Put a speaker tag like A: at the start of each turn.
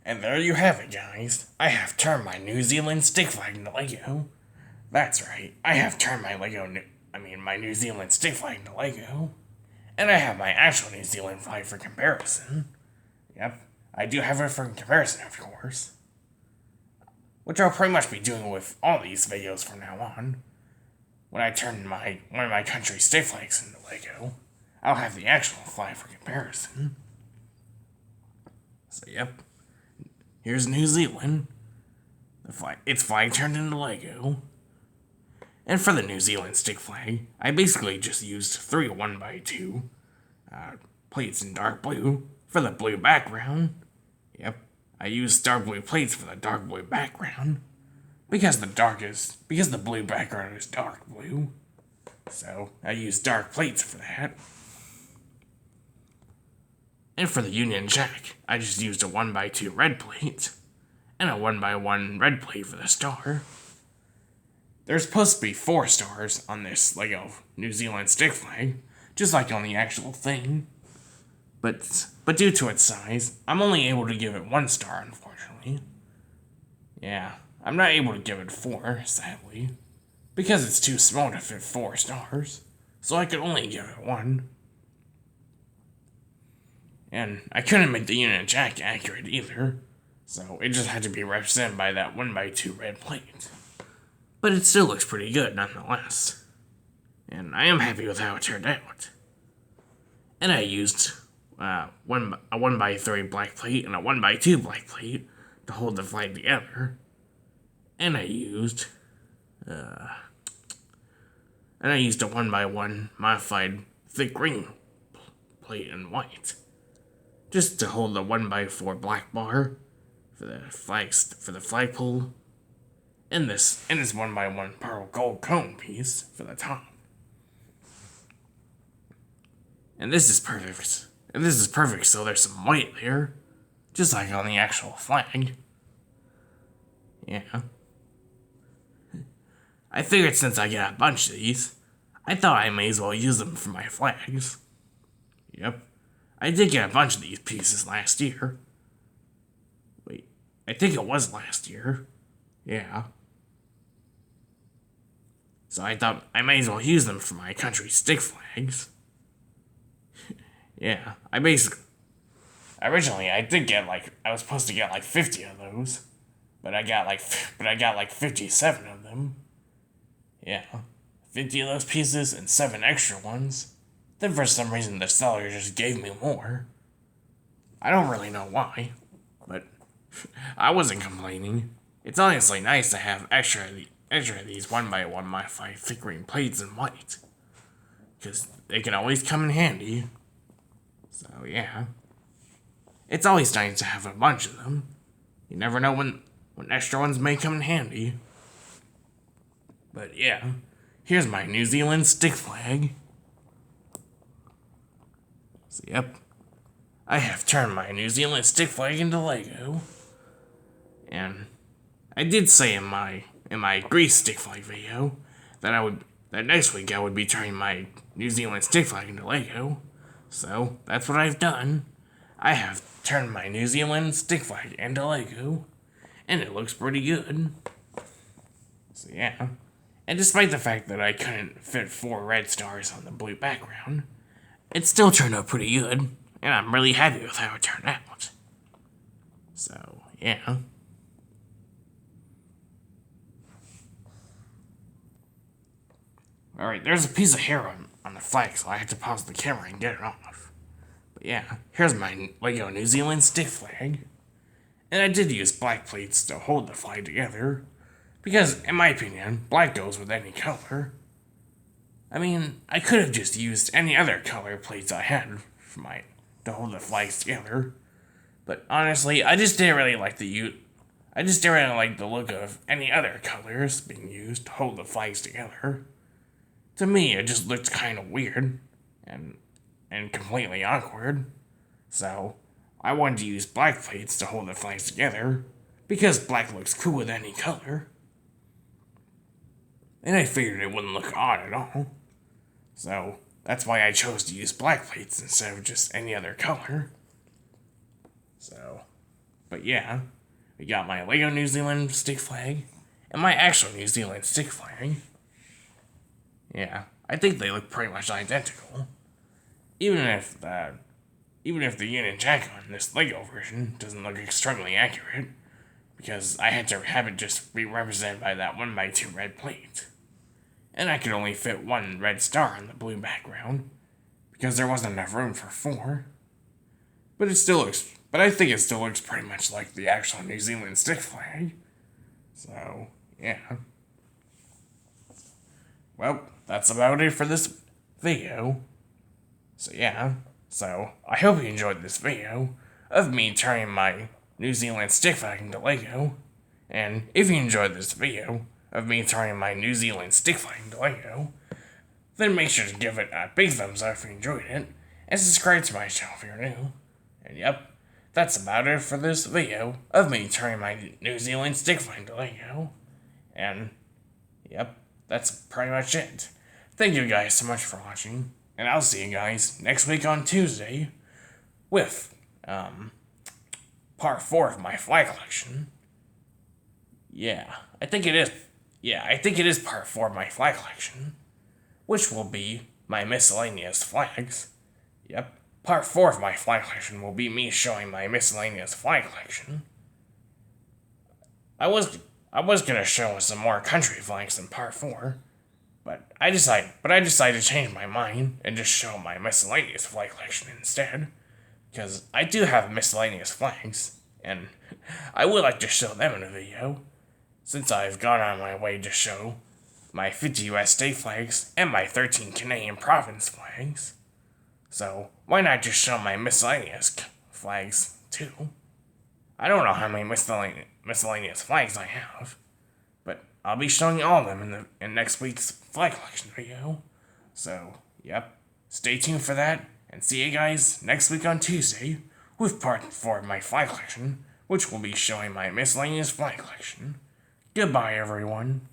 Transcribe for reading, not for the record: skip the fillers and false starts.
A: And there you have it, guys. I have turned my New Zealand stick flag into Lego. That's right. I have turned my New Zealand stick flag into Lego. And I have my actual New Zealand flag for comparison. Yep, I do have it for comparison, of course. Which I'll pretty much be doing with all these videos from now on. When I turn one of my country's stick flags into Lego, I'll have the actual flag for comparison. So yep, here's New Zealand. Its flag turned into Lego. And for the New Zealand stick flag, I basically just used 3 1x2 plates in dark blue for the blue background. Yep, I used dark blue plates for the dark blue background. Because the blue background is dark blue. So I used dark plates for that. And for the Union Jack, I just used a 1x2 red plate and a 1x1 red plate for the star. There's supposed to be 4 stars on this Lego New Zealand stick flag, just like on the actual thing. But due to its size, I'm only able to give it 1 star, unfortunately. Yeah, I'm not able to give it 4, sadly, because it's too small to fit 4 stars, so I could only give it 1. And I couldn't make the Union Jack accurate either, so it just had to be represented by that 1x2 red plate. But it still looks pretty good nonetheless, and I am happy with how it turned out. And I used a 1x3 black plate and a 1x2 black plate to hold the flag together. And I used a 1x1 modified thick green plate in white, just to hold the 1x4 black bar for the flagpole, and this 1x1 pearl gold cone piece for the top. And this is perfect. So there's some white there, just like on the actual flag. Yeah. I figured since I got a bunch of these, I thought I may as well use them for my flags. Yep. I did get a bunch of these pieces last year. Wait, I think it was last year. Yeah. So I thought I may as well use them for my country's stick flags. Yeah, originally I was supposed to get 50 of those, but I got 57 of them. Yeah, 50 of those pieces and 7 extra ones. Then for some reason the seller just gave me more. I don't really know why, but I wasn't complaining. It's honestly nice to have extra of these 1x1 modified thick green plates in white, because they can always come in handy. So yeah, it's always nice to have a bunch of them. You never know when extra ones may come in handy. But yeah, here's my New Zealand stick flag. So yep, I have turned my New Zealand stick flag into Lego. And I did say in my Greece stick flag video that next week I would be turning my New Zealand stick flag into Lego. So that's what I've done. I have turned my New Zealand stick flag into Lego, and it looks pretty good. So yeah. And despite the fact that I couldn't fit 4 red stars on the blue background, it still turned out pretty good, and I'm really happy with how it turned out. So, yeah. Alright, there's a piece of hair on the flag, so I had to pause the camera and get it off. But yeah, here's my Lego New Zealand stick flag. And I did use black plates to hold the flag together, because, in my opinion, black goes with any color. I mean, I could have just used any other color plates I had to hold the flags together. But honestly, I just didn't really like the look of any other colors being used to hold the flags together. To me, it just looked kind of weird and completely awkward. So, I wanted to use black plates to hold the flags together, because black looks cool with any color. And I figured it wouldn't look odd at all. So, that's why I chose to use black plates instead of just any other color. So, But yeah, we got my Lego New Zealand stick flag and my actual New Zealand stick flag. Yeah, I think they look pretty much identical. Even if the Union Jack on this Lego version doesn't look extremely accurate, because I had to have it just be represented by that 1x2 red plate. And I could only fit one red star on the blue background, because there wasn't enough room for 4. But I think it still looks pretty much like the actual New Zealand stick flag. So, yeah. Well, that's about it for this video. So yeah, I hope you enjoyed this video of me turning my New Zealand stick flag into Lego. And if you enjoyed this video of me turning my New Zealand stick flag into Lego, then make sure to give it a big thumbs up if you enjoyed it, and subscribe to my channel if you're new. And yep, that's about it for this video of me turning my New Zealand stick flag into Lego. And yep, that's pretty much it. Thank you guys so much for watching, and I'll see you guys next week on Tuesday with part 4 of my flag collection. I think it is part 4 of my flag collection, which will be my miscellaneous flags. Yep, part 4 of my flag collection will be me showing my miscellaneous flag collection. I was gonna show some more country flags in part 4, but I decided to change my mind and just show my miscellaneous flag collection instead, because I do have miscellaneous flags, and I would like to show them in a video, since I've gone on my way to show my 50 US state flags and my 13 Canadian province flags. So why not just show my miscellaneous flags too? I don't know how many miscellaneous flags I have, but I'll be showing all of them in next week's flag collection video. So, yep, stay tuned for that, and see you guys next week on Tuesday with part 4 of my flag collection, which will be showing my miscellaneous flag collection. Goodbye, everyone.